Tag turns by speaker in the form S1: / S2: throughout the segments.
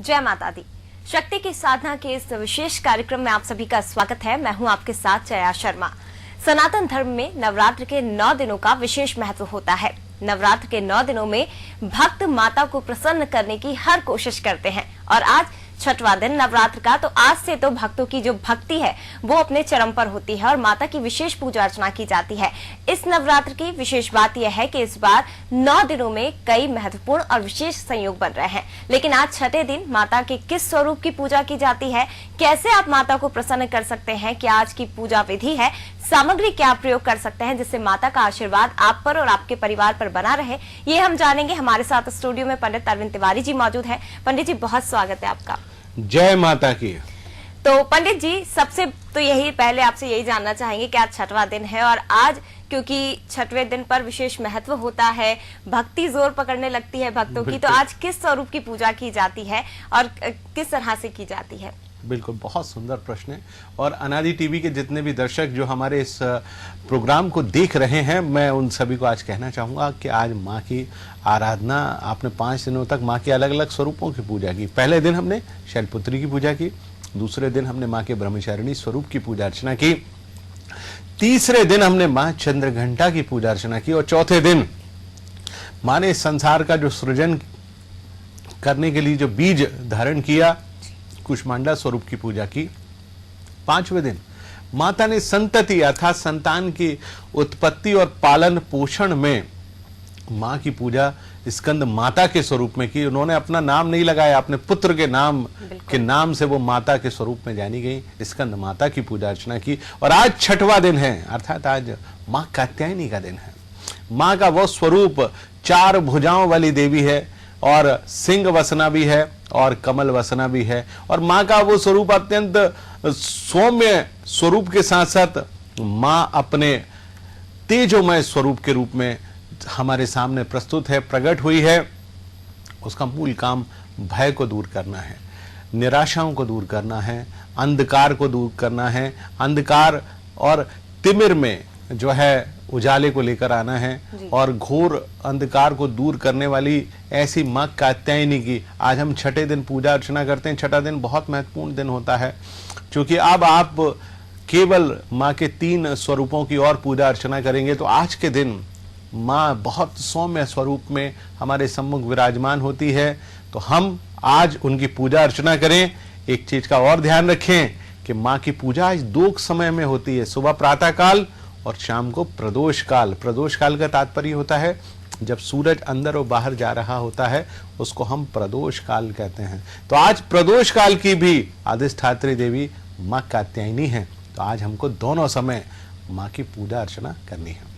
S1: जय माता दी। शक्ति की साधना के इस विशेष कार्यक्रम में आप सभी का स्वागत है। मैं हूं आपके साथ जया शर्मा। सनातन धर्म में नवरात्र के 9 दिनों का विशेष महत्व होता है। नवरात्र के 9 दिनों में भक्त माता को प्रसन्न करने की हर कोशिश करते हैं और आज छठवां दिन नवरात्र का, तो आज से तो भक्तों की जो भक्ति है वो अपने चरम पर होती है और माता की विशेष पूजा अर्चना की जाती है। इस नवरात्र की विशेष बात यह है कि इस बार 9 दिनों में कई महत्वपूर्ण और विशेष संयोग बन रहे हैं, लेकिन आज छठे दिन माता के किस स्वरूप की पूजा की जाती है, कैसे आप माता को प्रसन्न कर सकते हैं, क्या आज की पूजा विधि है, सामग्री क्या प्रयोग कर सकते हैं जिससे माता का आशीर्वाद आप पर और आपके परिवार पर बना रहे, ये हम जानेंगे। हमारे साथ स्टूडियो में पंडित अरविंद तिवारी जी मौजूद हैं। पंडित जी, बहुत स्वागत है आपका।
S2: जय माता की।
S1: तो पंडित जी, सबसे तो यही पहले आपसे यही जानना चाहेंगे कि आज छठवां दिन है और आज क्योंकि छठवें दिन पर विशेष महत्व होता है, भक्ति जोर पकड़ने लगती है भक्तों की, तो आज किस स्वरूप की पूजा की जाती है और किस तरह से की जाती है?
S2: बिल्कुल, बहुत सुंदर प्रश्न है। और अनादि टीवी के जितने भी दर्शक जो हमारे इस प्रोग्राम को देख रहे हैं, मैं उन सभी को आज कहना चाहूँगा कि आज माँ की आराधना, आपने 5 दिनों तक माँ के अलग अलग स्वरूपों की पूजा की। पहले दिन हमने शैलपुत्री की पूजा की, दूसरे दिन हमने माँ के ब्रह्मचारिणी स्वरूप की पूजा अर्चना की, तीसरे दिन हमने माँ चंद्रघंटा की पूजा अर्चना की और चौथे दिन माँ ने संसार का जो सृजन करने के लिए जो बीज धारण किया, कुष्मांडा स्वरूप की पूजा की। 5वें दिन माता ने संतति अर्थात संतान की उत्पत्ति और पालन पोषण में माँ की पूजा स्कंद माता के स्वरूप में की। उन्होंने अपना नाम नहीं लगाया, अपने पुत्र के नाम से वो माता के स्वरूप में जानी गई, स्कंद माता की पूजा अर्चना की। और आज छठवां दिन है, अर्थात आज माँ कात्यायनी का दिन है। माँ का वो स्वरूप 4 भुजाओं वाली देवी है और सिंह वसना भी है और कमल वसना भी है। और माँ का वो स्वरूप अत्यंत सौम्य स्वरूप के साथ साथ माँ अपने तेजोमय स्वरूप के रूप में हमारे सामने प्रस्तुत है, प्रकट हुई है। उसका मूल काम भय को दूर करना है, निराशाओं को दूर करना है, अंधकार को दूर करना है, अंधकार और तिमिर में जो है उजाले को लेकर आना है और घोर अंधकार को दूर करने वाली ऐसी माँ कात्यायनी की आज हम छठे दिन पूजा अर्चना करते हैं। छठा दिन बहुत महत्वपूर्ण दिन होता है, क्योंकि अब आप केवल माँ के 3 स्वरूपों की और पूजा अर्चना करेंगे, तो आज के दिन माँ बहुत सौम्य स्वरूप में हमारे सम्मुख विराजमान होती है। तो हम आज उनकी पूजा अर्चना करें। एक चीज का और ध्यान रखें कि माँ की पूजा आज 2 समय में होती है, सुबह प्रातः काल और शाम को प्रदोष काल। प्रदोष काल का तात्पर्य होता है जब सूरज अंदर और बाहर जा रहा होता है, उसको हम प्रदोष काल कहते हैं। तो आज प्रदोष काल की भी अधिष्ठात्री देवी माँ कात्यायनी है, तो आज हमको दोनों समय माँ की पूजा अर्चना करनी है।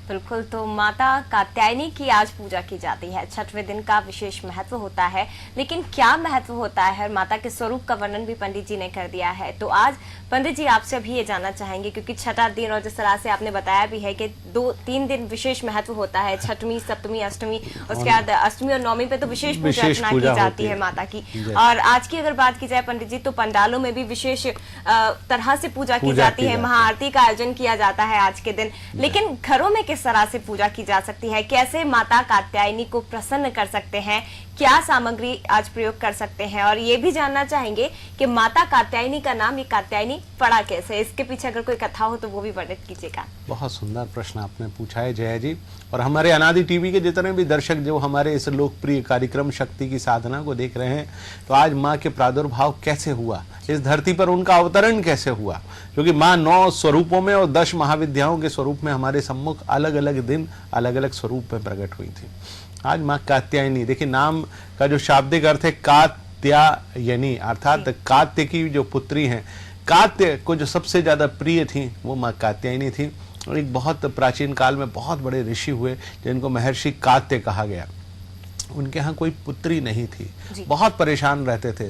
S1: बिल्कुल, तो माता कात्यायनी की आज पूजा की जाती है। छठवें दिन का विशेष महत्व होता है, लेकिन क्या महत्व होता है, माता के स्वरूप का वर्णन भी पंडित जी ने कर दिया है। तो आज पंडित जी आपसे अभी ये जानना चाहेंगे, क्योंकि छठा दिन और जिस तरह से आपने बताया भी है कि 2-3 दिन विशेष महत्व होता है, छठवीं, सप्तमी, अष्टमी, उसके बाद अष्टमी और नवमी पे तो विशेष पूजा अर्चना की जाती है माता की। और आज की अगर बात की जाए पंडित जी, तो पंडालों में भी विशेष तरह से पूजा की जाती है, महाआरती का आयोजन किया जाता है आज के दिन। लेकिन घरों में किस तरह से पूजा की जा सकती है, कैसे माता कात्यायनी को प्रसन्न कर सकते हैं, क्या सामग्री आज प्रयोग कर सकते हैं, और ये भी जानना चाहेंगे कि माता कात्यायनी का नाम, ये कात्यायनी पड़ा कैसे, इसके पीछे अगर कोई कथा हो तो वो भी वर्णित कीजिएगा।
S2: बहुत सुंदर प्रश्न आपने पूछा है जया जी। और हमारे अनादि टीवी के जितने भी दर्शक जो हमारे इस लोकप्रिय कार्यक्रम शक्ति की साधना को देख रहे हैं, तो आज माँ के प्रादुर्भाव कैसे हुआ, इस धरती पर उनका अवतरण कैसे हुआ, क्योंकि माँ 9 स्वरूपों में और 10 महाविद्याओं के स्वरूप में हमारे सम्मुख अलग अलग दिन अलग अलग स्वरूप में प्रकट हुई थी। आज माँ कात्यायनी, देखिए नाम का जो शाब्दिक अर्थ है कात्यायनी, अर्थात कात्य की जो पुत्री हैं, कात्य को जो सबसे ज्यादा प्रिय थी वो माँ कात्यायनी थी। और एक बहुत प्राचीन काल में बहुत बड़े ऋषि हुए जिनको महर्षि कात्य कहा गया। उनके यहाँ कोई पुत्री नहीं थी, बहुत परेशान रहते थे।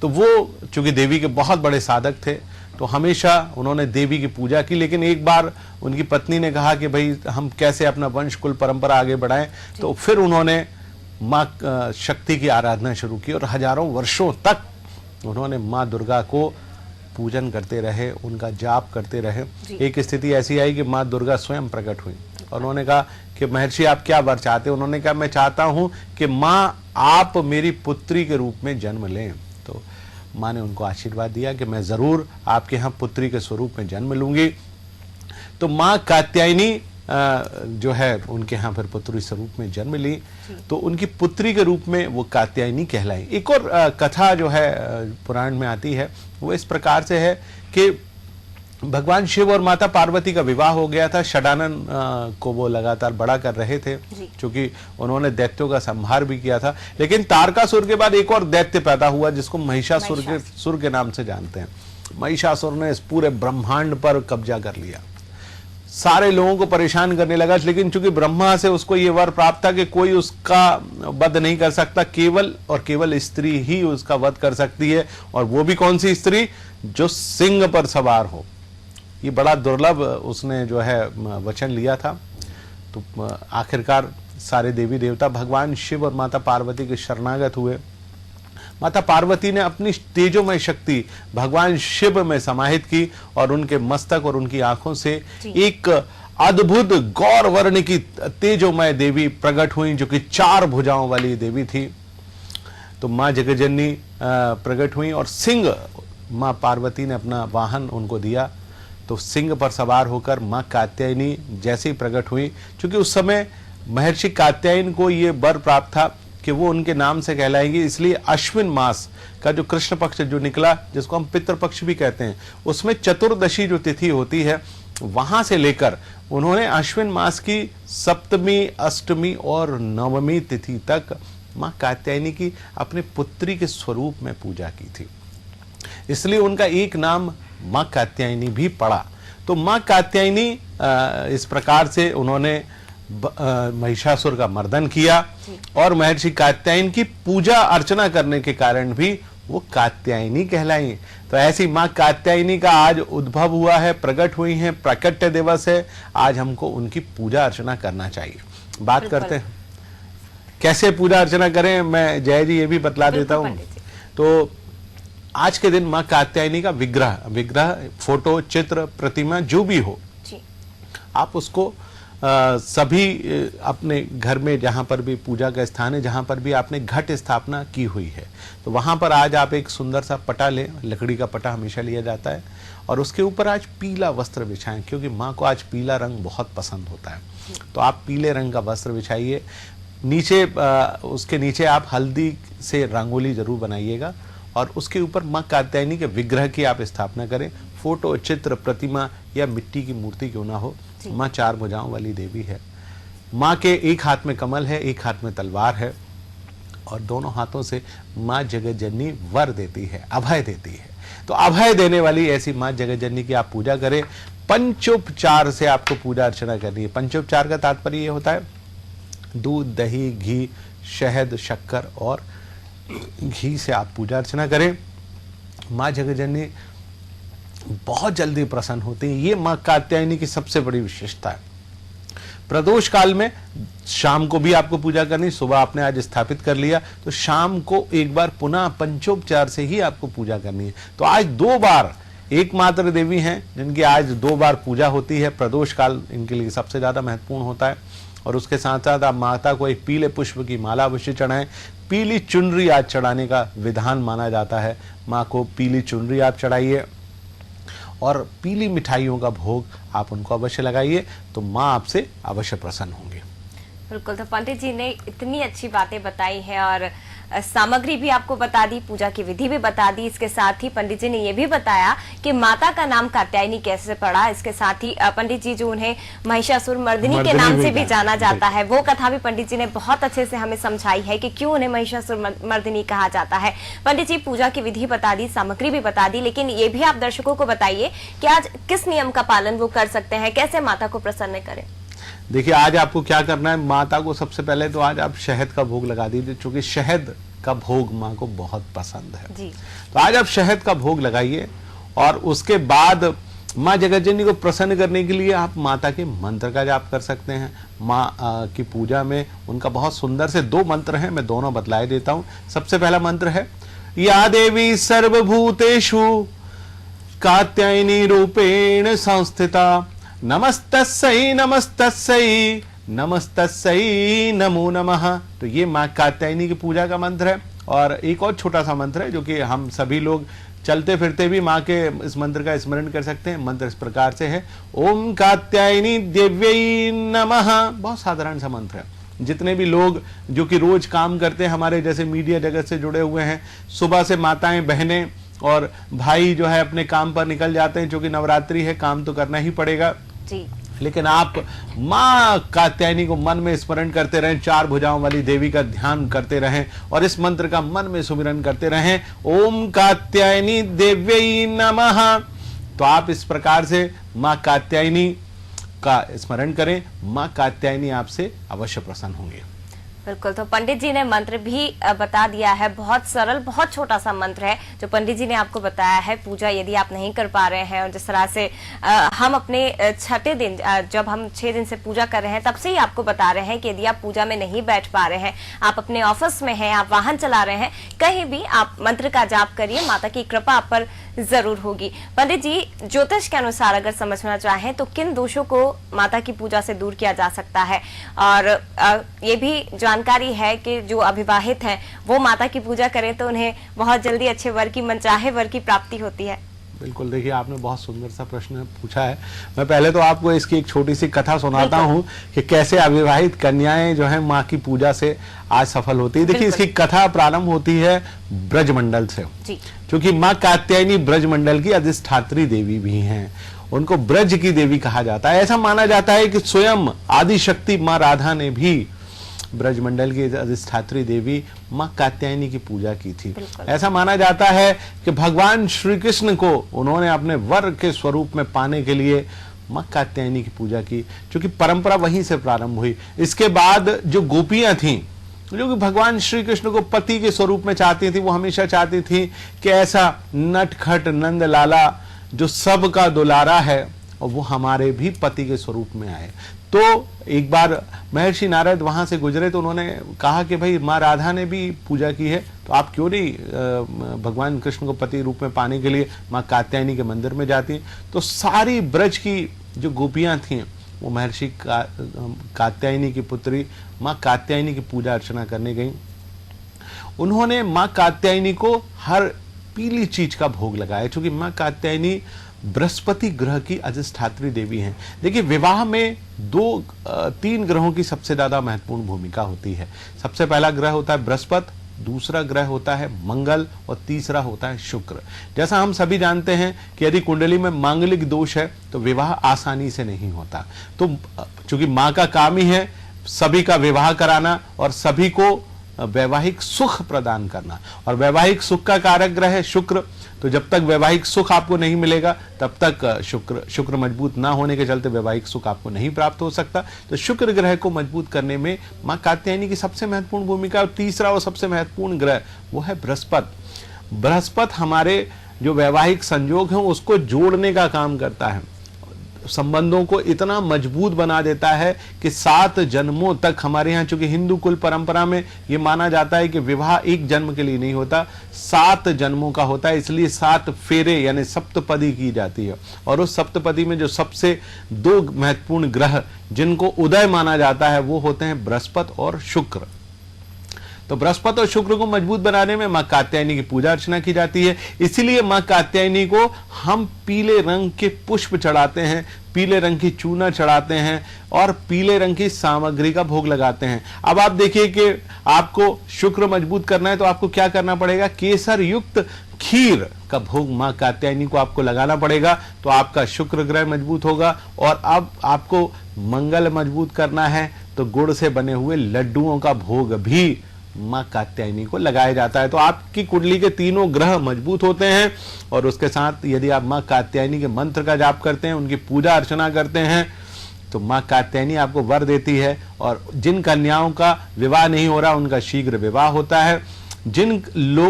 S2: तो वो चूंकि देवी के बहुत बड़े साधक थे, तो हमेशा उन्होंने देवी की पूजा की। लेकिन एक बार उनकी पत्नी ने कहा कि भाई हम कैसे अपना वंश कुल परंपरा आगे बढ़ाएं, तो फिर उन्होंने माँ शक्ति की आराधना शुरू की और हजारों वर्षों तक उन्होंने माँ दुर्गा को पूजन करते रहे, उनका जाप करते रहे। एक स्थिति ऐसी आई कि माँ दुर्गा स्वयं प्रकट हुई और उन्होंने कहा कि महर्षि आप क्या वर चाहते हैं? उन्होंने कहा मैं चाहता हूं कि माँ आप मेरी पुत्री के रूप में जन्म लें। तो माँ ने उनको आशीर्वाद दिया कि मैं जरूर आपके यहाँ पुत्री के स्वरूप में जन्म लूंगी। तो माँ कात्यायनी जो है उनके यहाँ फिर पुत्री स्वरूप में जन्म ली, तो उनकी पुत्री के रूप में वो कात्यायनी कहलाई। एक और कथा जो है पुराण में आती है वो इस प्रकार से है कि भगवान शिव और माता पार्वती का विवाह हो गया था। षडानन को वो लगातार बड़ा कर रहे थे क्योंकि उन्होंने दैत्यों का संहार भी किया था। लेकिन तारकासुर के बाद एक और दैत्य पैदा हुआ जिसको महिषासुर के नाम से जानते हैं। महिषासुर ने इस पूरे ब्रह्मांड पर कब्जा कर लिया, सारे लोगों को परेशान करने लगा। लेकिन चूंकि ब्रह्मा से उसको ये वर प्राप्त था कि कोई उसका वध नहीं कर सकता, केवल और केवल स्त्री ही उसका वध कर सकती है, और वो भी कौन सी स्त्री? जो सिंह पर सवार हो। ये बड़ा दुर्लभ उसने जो है वचन लिया था। तो आखिरकार सारे देवी देवता भगवान शिव और माता पार्वती के शरणागत हुए। माता पार्वती ने अपनी तेजोमय शक्ति भगवान शिव में समाहित की और उनके मस्तक और उनकी आंखों से एक अद्भुत गौर वर्ण की तेजोमय देवी प्रकट हुई, जो कि 4 भुजाओं वाली देवी थी। तो माँ जगज्जननी प्रकट हुई और सिंह माँ पार्वती ने अपना वाहन उनको दिया। तो सिंह पर सवार होकर माँ कात्यायनी जैसे ही प्रकट हुई, क्योंकि उस समय महर्षि कात्यायन को ये वर प्राप्त था कि वो उनके नाम से कहलाएंगे, इसलिए अश्विन मास का जो कृष्ण पक्ष जो निकला, जिसको हम पितृपक्ष भी कहते हैं, उसमें चतुर्दशी जो तिथि होती है वहां से लेकर उन्होंने अश्विन मास की सप्तमी, अष्टमी और नवमी तिथि तक माँ कात्यायनी की अपनी पुत्री के स्वरूप में पूजा की थी। इसलिए उनका एक नाम माँ कात्यायनी भी पड़ा। तो माँ कात्यायनी इस प्रकार से उन्होंने महिषासुर का मर्दन किया और महर्षि कात्यायन की पूजा अर्चना करने के कारण भी वो कात्यायनी कहलाई। तो ऐसी माँ कात्यायनी का आज उद्भव हुआ है, प्रकट हुई है, प्राकट्य दिवस है। आज हमको उनकी पूजा अर्चना करना चाहिए। बात करते हैं कैसे पूजा अर्चना करें, मैं जय जी ये भी बतला देता हूँ। तो आज के दिन माँ कात्यायनी का विग्रह, फोटो, चित्र, प्रतिमा जो भी हो, आप उसको सभी अपने घर में जहां पर भी पूजा का स्थान है, जहां पर भी आपने घट स्थापना की हुई है, तो वहां पर आज आप एक सुंदर सा पटा लें। लकड़ी का पटा हमेशा लिया जाता है और उसके ऊपर आज पीला वस्त्र बिछाएं, क्योंकि माँ को आज पीला रंग बहुत पसंद होता है। तो आप पीले रंग का वस्त्र बिछाइए। नीचे उसके नीचे आप हल्दी से रंगोली जरूर बनाइएगा और उसके ऊपर माँ कात्यायनी के विग्रह की आप स्थापना करें। फोटो, चित्र, प्रतिमा या मिट्टी की मूर्ति क्यों ना हो, माँ 4 भुजाओं वाली देवी है। माँ के एक हाथ में कमल है, एक हाथ में तलवार है और दोनों हाथों से माँ जगज्जननी वर देती है, अभय देती है। तो अभय देने वाली ऐसी माँ जगज्जननी की आप पूजा करें। पंचोपचार से आपको पूजा अर्चना करनी है। पंचोपचार का तात्पर्य ये होता है दूध, दही, घी, शहद, शक्कर और घी से आप पूजा अर्चना करें। माँ जगज्जननी बहुत जल्दी प्रसन्न होती है। ये माँ कात्यायनी की सबसे बड़ी विशेषता है। प्रदोष काल में शाम को भी आपको पूजा करनी। सुबह आपने आज स्थापित कर लिया तो शाम को एक बार पुनः पंचोपचार से ही आपको पूजा करनी है। तो आज 2 बार एकमात्र देवी हैं जिनकी आज 2 बार पूजा होती है। प्रदोष काल इनके लिए सबसे ज्यादा महत्वपूर्ण होता है और उसके साथ साथ आप माता को एक पीले पुष्प की माला अवश्य चढ़ाएं। पीली चुनरी आज चढ़ाने का विधान माना जाता है। माँ को पीली चुनरी आप चढ़ाइए और पीली मिठाइयों का भोग आप उनको अवश्य लगाइए, तो माँ आपसे अवश्य प्रसन्न होंगे।
S1: बिल्कुल, तो पंडित जी ने इतनी अच्छी बातें बताई हैं और सामग्री भी आपको बता दी, पूजा की विधि भी बता दी। इसके साथ ही पंडित जी ने ये भी बताया कि माता का नाम कात्यायनी कैसे पड़ा। इसके साथ ही पंडित जी जो उन्हें महिषासुर मर्दिनी के नाम से भी जाना जाता है, वो कथा भी पंडित जी ने बहुत अच्छे से हमें समझाई है कि क्यों उन्हें महिषासुर मर्दिनी कहा जाता है। पंडित जी पूजा की विधि बता दी, सामग्री भी बता दी, लेकिन ये भी आप दर्शकों को बताइए कि आज किस नियम का पालन वो कर सकते हैं, कैसे माता को प्रसन्न करें।
S2: देखिए, आज आपको क्या करना है, माता को सबसे पहले तो आज आप शहद का भोग लगा दीजिए, क्योंकि शहद का भोग माँ को बहुत पसंद है जी। तो आज आप शहद का भोग लगाइए और उसके बाद माँ जगज्जननी को प्रसन्न करने के लिए आप माता के मंत्र का जाप कर सकते हैं। माँ की पूजा में उनका बहुत सुंदर से 2 मंत्र हैं, मैं दोनों बतलाए देता हूं। सबसे पहला मंत्र है या देवी सर्वभूतेषु कात्यायनी रूपेण संस्थिता नमस्तस्यै नमस्तस्यै नमस्तस्यै नमो नमः। तो ये माँ कात्यायनी की पूजा का मंत्र है। और एक और छोटा सा मंत्र है जो कि हम सभी लोग चलते फिरते भी माँ के इस मंत्र का स्मरण कर सकते हैं। मंत्र इस प्रकार से है, ओम कात्यायनी देव्यै नमः। बहुत साधारण सा मंत्र है। जितने भी लोग जो कि रोज काम करते हैं, हमारे जैसे मीडिया जगत से जुड़े हुए हैं, सुबह से माताएं, बहनें और भाई जो है अपने काम पर निकल जाते हैं, क्योंकि नवरात्रि है, काम तो करना ही पड़ेगा
S1: जी।
S2: लेकिन आप माँ कात्यायनी को मन में स्मरण करते रहें, चार भुजाओं वाली देवी का ध्यान करते रहें और इस मंत्र का मन में सुमिरन करते रहें, ओम कात्यायनी देव्यै नमः। तो आप इस प्रकार से माँ कात्यायनी का स्मरण करें, माँ कात्यायनी आपसे अवश्य प्रसन्न होंगे।
S1: बिल्कुल, तो पंडित जी ने मंत्र भी बता दिया है। बहुत सरल, बहुत छोटा सा मंत्र है जो पंडित जी ने आपको बताया है। पूजा यदि आप नहीं कर पा रहे हैं और जिस तरह से हम अपने छठे दिन, जब हम 6 दिन से पूजा कर रहे हैं, तब से ही आपको बता रहे हैं कि यदि आप पूजा में नहीं बैठ पा रहे हैं, आप अपने ऑफिस में हैं, आप वाहन चला रहे हैं, कहीं भी आप मंत्र का जाप करिए, माता की कृपा आप पर जरूर होगी। पंडित जी, ज्योतिष के अनुसार अगर समझना चाहें तो किन दोषों को माता की पूजा से दूर किया जा सकता है? और ये भी जानकारी है कि जो अविवाहित हैं वो माता की पूजा करें तो उन्हें बहुत जल्दी अच्छे वर की, मनचाहे वर की प्राप्ति होती है।
S2: बिल्कुल, देखिए आपने बहुत सुंदर सा प्रश्न पूछा है। मैं पहले तो आपको इसकी एक छोटी सी कथा सुनाता हूँ कि कैसे अविवाहित कन्याएं जो है माँ की पूजा से आज सफल होती है। देखिए इसकी कथा प्रारंभ होती है ब्रजमंडल से, क्योंकि माँ कात्यायनी ब्रजमंडल की अधिष्ठात्री देवी भी हैं। उनको ब्रज की देवी कहा जाता है। ऐसा माना जाता है कि स्वयं आदिशक्ति माँ राधा ने भी ब्रजमंडल की अधिष्ठात्री देवी माँ कात्यायनी की पूजा की थी। ऐसा माना जाता है कि भगवान श्री कृष्ण को उन्होंने अपने वर के स्वरूप में पाने के लिए माँ कात्यायनी की पूजा की, क्योंकि परंपरा वहीं से प्रारंभ हुई। इसके बाद जो गोपियां थीं जो कि भगवान श्री कृष्ण को पति के स्वरूप में चाहती थी, वो हमेशा चाहती थी कि ऐसा नटखट नंद लाला जो सबका दुलारा है और वो हमारे भी पति के स्वरूप में आए। तो एक बार महर्षि नारद वहां से गुजरे तो उन्होंने कहा कि भाई माँ राधा ने भी पूजा की है, तो आप क्यों नहीं भगवान कृष्ण को पति रूप में पाने के लिए माँ कात्यायनी के मंदिर में जाती? तो सारी ब्रज की जो गोपियां थीं वो महर्षि कात्यायनी की पुत्री माँ कात्यायनी की पूजा अर्चना करने गई। उन्होंने माँ कात्यायनी को हर पीली चीज का भोग लगाया, क्योंकि माँ कात्यायनी बृहस्पति ग्रह की अधिष्ठात्री देवी हैं। देखिए विवाह में 3 ग्रहों की सबसे ज्यादा महत्वपूर्ण भूमिका होती है। सबसे पहला ग्रह होता है बृहस्पति, दूसरा ग्रह होता है मंगल और तीसरा होता है शुक्र। जैसा हम सभी जानते हैं कि यदि कुंडली में मांगलिक दोष है तो विवाह आसानी से नहीं होता। तो चूंकि माँ का काम ही है सभी का विवाह कराना और सभी को वैवाहिक सुख प्रदान करना, और वैवाहिक सुख का कारक ग्रह है शुक्र। तो जब तक वैवाहिक सुख आपको नहीं मिलेगा तब तक शुक्र मजबूत ना होने के चलते वैवाहिक सुख आपको नहीं प्राप्त हो सकता। तो शुक्र ग्रह को मजबूत करने में माँ कात्यायनी की सबसे महत्वपूर्ण भूमिका। और तीसरा और सबसे महत्वपूर्ण ग्रह वो है बृहस्पति। बृहस्पति हमारे जो वैवाहिक संयोग हैं उसको जोड़ने का काम करता है, संबंधों को इतना मजबूत बना देता है कि 7 जन्मों तक। हमारे यहाँ चूंकि हिंदू कुल परंपरा में ये माना जाता है कि विवाह एक जन्म के लिए नहीं होता, 7 जन्मों का होता है, इसलिए 7 फेरे यानी सप्तपदी की जाती है। और उस सप्तपदी में जो सबसे 2 महत्वपूर्ण ग्रह जिनको उदय माना जाता है वो होते हैं बृहस्पति और शुक्र। तो बृहस्पति और शुक्र को मजबूत बनाने में माँ कात्यायनी की पूजा अर्चना की जाती है। इसीलिए माँ कात्यायनी को हम पीले रंग के पुष्प चढ़ाते हैं, पीले रंग की चूना चढ़ाते हैं और पीले रंग की सामग्री का भोग लगाते हैं। अब आप देखिए कि आपको शुक्र मजबूत करना है तो आपको क्या करना पड़ेगा? केसर युक्त खीर का भोग माँ कात्यायनी को आपको लगाना पड़ेगा, तो आपका शुक्र ग्रह मजबूत होगा। और अब आपको मंगल मजबूत करना है तो गुड़ से बने हुए लड्डुओं का भोग भी माँ कात्यायनी को लगाया जाता है। तो आपकी कुंडली के तीनों ग्रह मजबूत होते हैं। और उसके साथ यदि आप माँ कात्यायनी के मंत्र का जाप करते हैं, उनकी पूजा अर्चना करते हैं, तो माँ कात्यायनी आपको वर देती है। और जिन कन्याओं का विवाह नहीं हो रहा उनका शीघ्र विवाह होता है। जिन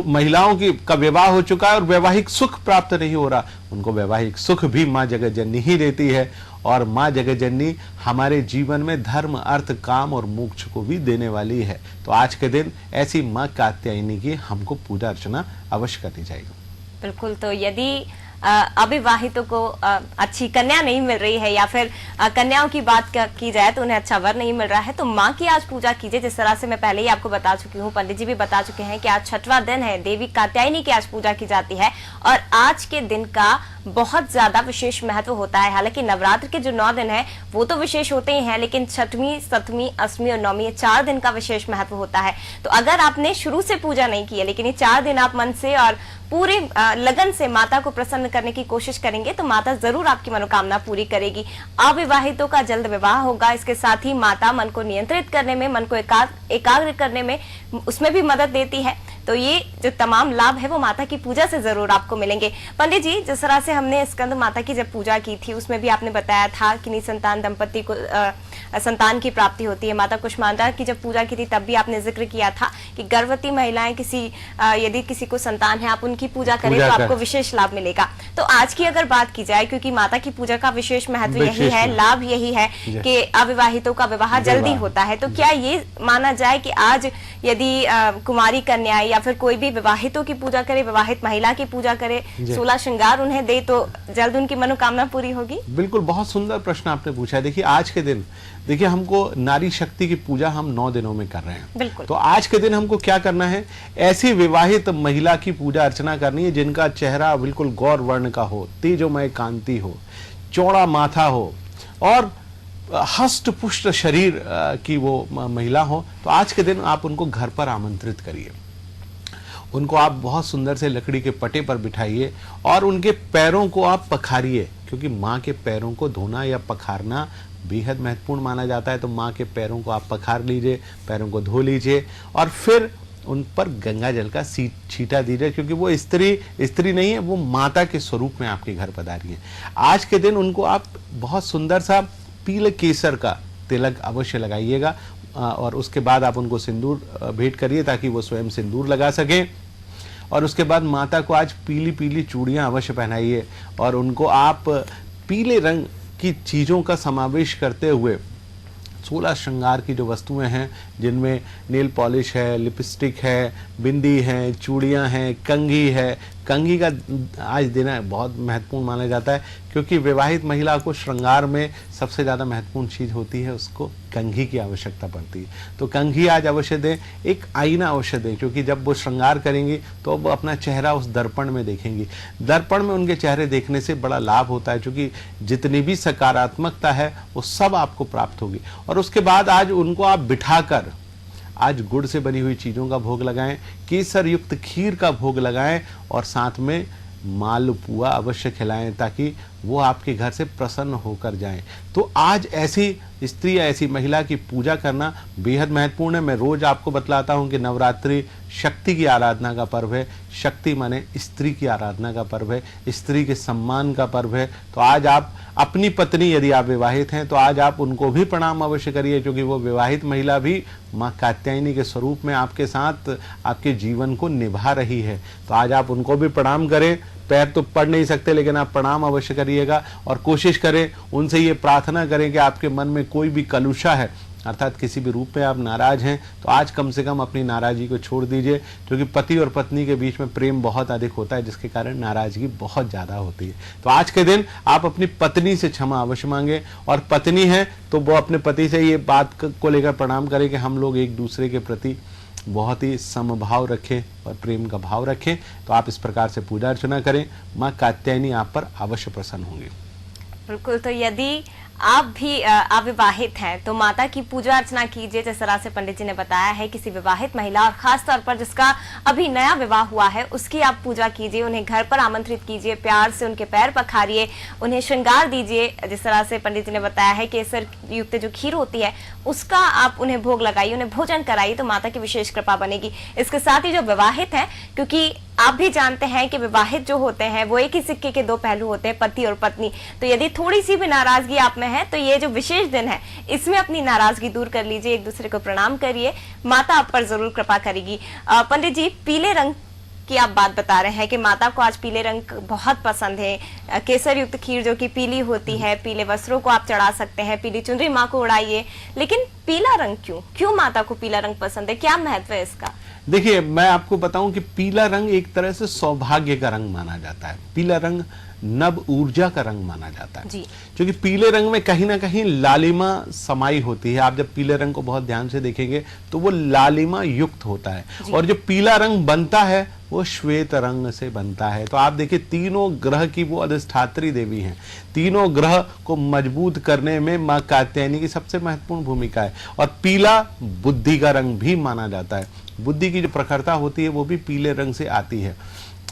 S2: महिलाओं का विवाह हो चुका है और वैवाहिक सुख प्राप्त नहीं हो रहा उनको वैवाहिक सुख भी माँ जगतजननी ही देती है। और माँ जगतजननी हमारे जीवन में धर्म, अर्थ, काम और मोक्ष को भी देने वाली है। तो आज के दिन ऐसी माँ कात्यायनी की हमको पूजा अर्चना अवश्य करनी चाहिए।
S1: बिल्कुल। तो यदि अविवाहितों को अच्छी कन्या नहीं मिल रही है या फिर कन्याओं की बात की जाए तो उन्हें अच्छा वर नहीं मिल रहा है, तो माँ की आज पूजा कीजिए। जिस तरह से मैं पहले ही आपको बता चुकी हूँ, पंडित जी भी बता चुके हैं कि आज 6वां दिन है, देवी कात्यायनी की आज पूजा की जाती है और आज के दिन का बहुत ज्यादा विशेष महत्व होता है। हालांकि नवरात्र के जो 9 दिन है वो तो विशेष होते ही हैं, लेकिन 6वीं, 7वीं, 8वीं और 9वीं, ये 4 दिन का विशेष महत्व होता है। तो अगर आपने शुरू से पूजा नहीं की है, लेकिन ये 4 दिन आप मन से और पूरे लगन से माता को प्रसन्न करने की कोशिश करेंगे तो माता जरूर आपकी मनोकामना पूरी करेगी। अविवाहितों का जल्द विवाह होगा। इसके साथ ही माता मन को नियंत्रित करने में, मन को एकाग्र करने में, उसमें भी मदद देती है। तो ये जो तमाम लाभ है वो माता की पूजा से जरूर आपको मिलेंगे। पंडित जी, जिस तरह से हमने स्कंद माता की जब पूजा की थी उसमें भी आपने बताया था कि निसंतान दंपति को संतान की प्राप्ति होती है। माता कुष्मांडा की जब पूजा की थी तब भी आपने जिक्र किया था कि गर्भवती महिलाएं यदि किसी को संतान है, आप उनकी पूजा करें तो आपको विशेष लाभ मिलेगा। तो आज की अगर बात की जाए, क्योंकि माता की पूजा का विशेष महत्व यही है, लाभ यही है कि अविवाहितों का विवाह जल्दी होता है, तो क्या ये माना जाए कि आज यदि कुमारी कन्या या फिर कोई भी विवाहितों की पूजा करे, विवाहित महिला की पूजा करे, 16 श्रृंगार उन्हें दे तो जल्द उनकी मनोकामना पूरी होगी?
S2: बिल्कुल, बहुत सुंदर प्रश्न आपने पूछा है। देखिए आज के दिन, देखिए हमको नारी शक्ति की पूजा हम 9 दिनों में कर रहे हैं।
S1: बिल्कुल।
S2: तो आज के दिन हमको क्या करना है, ऐसी विवाहित महिला की पूजा अर्चना करनी है जिनका चेहरा बिल्कुल गौर वर्ण का हो, तेजोमय कांति हो, चौड़ा माथा हो और हष्ट पुष्ट शरीर की वो महिला हो। तो आज के दिन आप उनको घर पर आमंत्रित करिए। उनको आप बहुत सुंदर से लकड़ी के पटे पर बिठाइए और उनके पैरों को आप पखारिए, क्योंकि माँ के पैरों को धोना या पखारना बेहद महत्वपूर्ण माना जाता है। तो माँ के पैरों को आप पखार लीजिए, पैरों को धो लीजिए और फिर उन पर गंगा जल का छींटा दीजिए, क्योंकि वो स्त्री नहीं है, वो माता के स्वरूप में आपके घर पधारी है। आज के दिन उनको आप बहुत सुंदर सा पीले केसर का तिलक अवश्य लगाइएगा और उसके बाद आप उनको सिंदूर भेंट करिए ताकि वो स्वयं सिंदूर लगा सकें। और उसके बाद माता को आज पीली पीली चूड़ियां अवश्य पहनाइए और उनको आप पीले रंग की चीज़ों का समावेश करते हुए 16 श्रृंगार की जो वस्तुएं हैं, जिनमें नेल पॉलिश है, लिपस्टिक है, बिंदी है, चूड़ियां हैं, कंघी है। कंघी का आज दिन बहुत महत्वपूर्ण माना जाता है, क्योंकि विवाहित महिला को श्रृंगार में सबसे ज़्यादा महत्वपूर्ण चीज़ होती है, उसको कंघी की आवश्यकता पड़ती है। तो कंघी आज अवश्य दें। एक आईना अवश्य दें, क्योंकि जब वो श्रृंगार करेंगी तो वो अपना चेहरा उस दर्पण में देखेंगी। दर्पण में उनके चेहरे देखने से बड़ा लाभ होता है, क्योंकि जितनी भी सकारात्मकता है वो सब आपको प्राप्त होगी। और उसके बाद आज उनको आप बिठाकर आज गुड़ से बनी हुई चीज़ों का भोग लगाएं, केसर युक्त खीर का भोग लगाएं और साथ में मालपुआ अवश्य खिलाएं, ताकि वो आपके घर से प्रसन्न होकर जाएं। तो आज ऐसी स्त्री या ऐसी महिला की पूजा करना बेहद महत्वपूर्ण है। मैं रोज आपको बतलाता हूं कि नवरात्रि शक्ति की आराधना का पर्व है। शक्ति माने स्त्री की आराधना का पर्व है, स्त्री के सम्मान का पर्व है। तो आज आप अपनी पत्नी, यदि आप विवाहित हैं तो आज आप उनको भी प्रणाम अवश्य करिए, क्योंकि वो विवाहित महिला भी माँ कात्यायनी के स्वरूप में आपके साथ आपके जीवन को निभा रही है। तो आज आप उनको भी प्रणाम करें। पैर तो पढ़ नहीं सकते, लेकिन आप प्रणाम अवश्य करिएगा और कोशिश करें, उनसे ये प्रार्थना करें कि आपके मन में कोई भी कलुषा है, अर्थात किसी भी रूप में आप नाराज हैं, तो आज कम से कम अपनी नाराजगी को छोड़ दीजिए, क्योंकि पति और पत्नी के बीच में प्रेम बहुत अधिक होता है, जिसके कारण नाराजगी बहुत ज़्यादा होती है। तो आज के दिन आप अपनी पत्नी से क्षमा अवश्य मांगे, और पत्नी है तो वो अपने पति से ये बात को लेकर प्रणाम करें कि हम लोग एक दूसरे के प्रति बहुत ही समभाव रखें और प्रेम का भाव रखें। तो आप इस प्रकार से पूजा अर्चना करें, माँ कात्यायनी आप पर अवश्य प्रसन्न होंगी।
S1: बिल्कुल। तो यदि आप भी अविवाहित हैं तो माता की पूजा अर्चना कीजिए, जिस तरह से पंडित जी ने बताया है। किसी विवाहित महिला और खास तौर पर जिसका अभी नया विवाह हुआ है उसकी आप पूजा कीजिए, उन्हें घर पर आमंत्रित कीजिए, प्यार से उनके पैर पखारिए, उन्हें श्रृंगार दीजिए। जिस तरह से पंडित जी ने बताया है केसर युक्त जो खीर होती है उसका आप उन्हें भोग लगाइए, उन्हें भोजन कराइए, तो माता की विशेष कृपा बनेगी। इसके साथ ही जो विवाहित है, क्योंकि आप भी जानते हैं कि विवाहित जो होते हैं वो एक ही सिक्के के दो पहलू होते हैं, पति और पत्नी। तो यदि थोड़ी सी भी नाराजगी आप में है तो ये जो विशेष दिन है इसमें अपनी नाराजगी दूर कर लीजिए, एक दूसरे को प्रणाम करिए, माता आप पर जरूर कृपा करेगी। पंडित जी, पीले रंग की आप बात बता रहे हैं कि माता को आज पीले रंग बहुत पसंद है। केसर युक्त खीर जो कि पीली होती है, पीले वस्त्रों को आप चढ़ा सकते हैं, पीली चुनरी माँ को उड़ाइए। लेकिन पीला रंग क्यों माता को पीला रंग पसंद है, क्या महत्व है इसका?
S2: देखिए, मैं आपको बताऊं कि पीला रंग एक तरह से सौभाग्य का रंग माना जाता है। पीला रंग नव ऊर्जा का रंग माना जाता है, क्योंकि पीले रंग में कहीं ना कहीं लालिमा समाई होती है। आप जब पीले रंग को बहुत ध्यान से देखेंगे तो वो लालिमा युक्त होता है, और जो पीला रंग बनता है वो श्वेत रंग से बनता है। तो आप देखिए, तीनों ग्रह की वो अधिष्ठात्री देवी हैं। तीनों ग्रह को मजबूत करने में मां कात्यायनी की सबसे महत्वपूर्ण भूमिका है। और पीला बुद्धि का रंग भी माना जाता है। बुद्धि की जो प्रखरता होती है वो भी पीले रंग से आती है।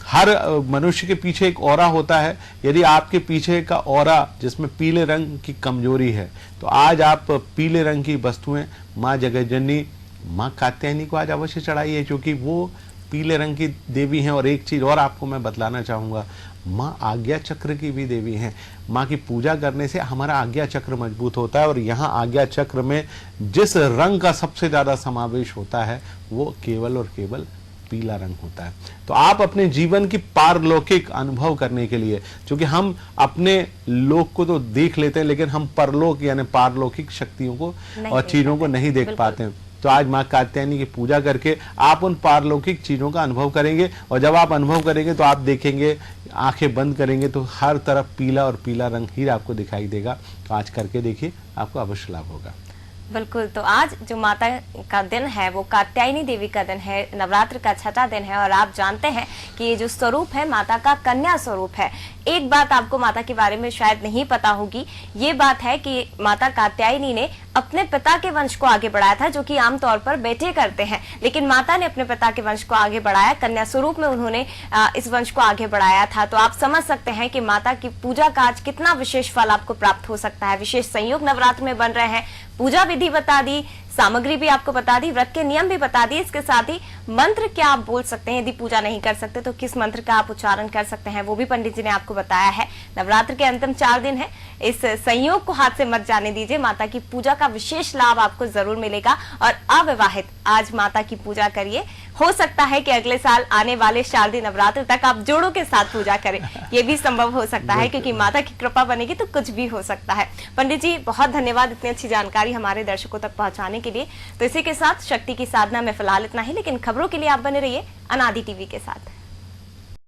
S2: हर मनुष्य के पीछे एक ऑरा होता है। यदि आपके पीछे का ऑरा जिसमें पीले रंग की कमजोरी है, तो आज आप पीले रंग की वस्तुएं मां जगतजननी, मां कात्यायनी को आज अवश्य चढ़ाइए, क्योंकि वो पीले रंग की देवी हैं। और एक चीज और आपको मैं बतलाना चाहूंगा, मां आज्ञा चक्र की भी देवी हैं। मां की पूजा करने से हमारा आज्ञा चक्र मजबूत होता है, और यहाँ आज्ञा चक्र में जिस रंग का सबसे ज्यादा समावेश होता है वो केवल और केवल पीला रंग होता है। तो आप अपने जीवन की पारलौकिक अनुभव करने के लिए, क्योंकि हम अपने लोक को तो देख लेते हैं लेकिन हम परलोक यानी पारलौकिक शक्तियों को और चीजों को नहीं देख पाते हैं, तो आज मां कात्यायनी की पूजा करके आप उन पारलौकिक चीजों का अनुभव करेंगे। और जब आप अनुभव करेंगे तो आप देखेंगे, आंखें बंद करेंगे तो हर तरफ पीला और पीला रंग ही आपको दिखाई देगा। तो आज करके देखिए, आपको अवश्य लाभ होगा।
S1: बिल्कुल। तो आज जो माता का दिन है वो कात्यायनी देवी का दिन है, नवरात्र का छठा दिन है, और आप जानते हैं कि ये जो स्वरूप है माता का कन्या स्वरूप है। एक बात आपको माता के बारे में शायद नहीं पता होगी, ये बात है कि माता कात्यायनी ने अपने पिता के वंश को आगे बढ़ाया था, जो कि आमतौर पर बेटे करते हैं, लेकिन माता ने अपने पिता के वंश को आगे बढ़ाया, कन्या स्वरूप में उन्होंने इस वंश को आगे बढ़ाया था। तो आप समझ सकते हैं कि माता की पूजा का आज कितना विशेष फल आपको प्राप्त हो सकता है। विशेष संयोग नवरात्र में बन रहे हैं, पूजा विधि बता दी, सामग्री भी आपको बता दी, व्रत के नियम भी बता दिए, इसके साथ ही मंत्र क्या आप बोल सकते हैं, यदि पूजा नहीं कर सकते तो किस मंत्र का आप उच्चारण कर सकते हैं, वो भी पंडित जी ने आपको बताया है। नवरात्र के अंतिम 4 दिन है, इस संयोग को हाथ से मत जाने दीजिए। माता की पूजा का विशेष लाभ आपको जरूर मिलेगा। और अविवाहित आज माता की पूजा करिए, हो सकता है कि अगले साल आने वाले शारदीय नवरात्र तक आप जोड़ों के साथ पूजा करें, ये भी संभव हो सकता है, क्योंकि माता की कृपा बनेगी तो कुछ भी हो सकता है। पंडित जी बहुत धन्यवाद इतनी अच्छी जानकारी हमारे दर्शकों तक पहुंचाने के लिए। तो इसी के साथ शक्ति की साधना में फिलहाल इतना ही, लेकिन खबरों के लिए आप बने रहिए अनादि टीवी के साथ।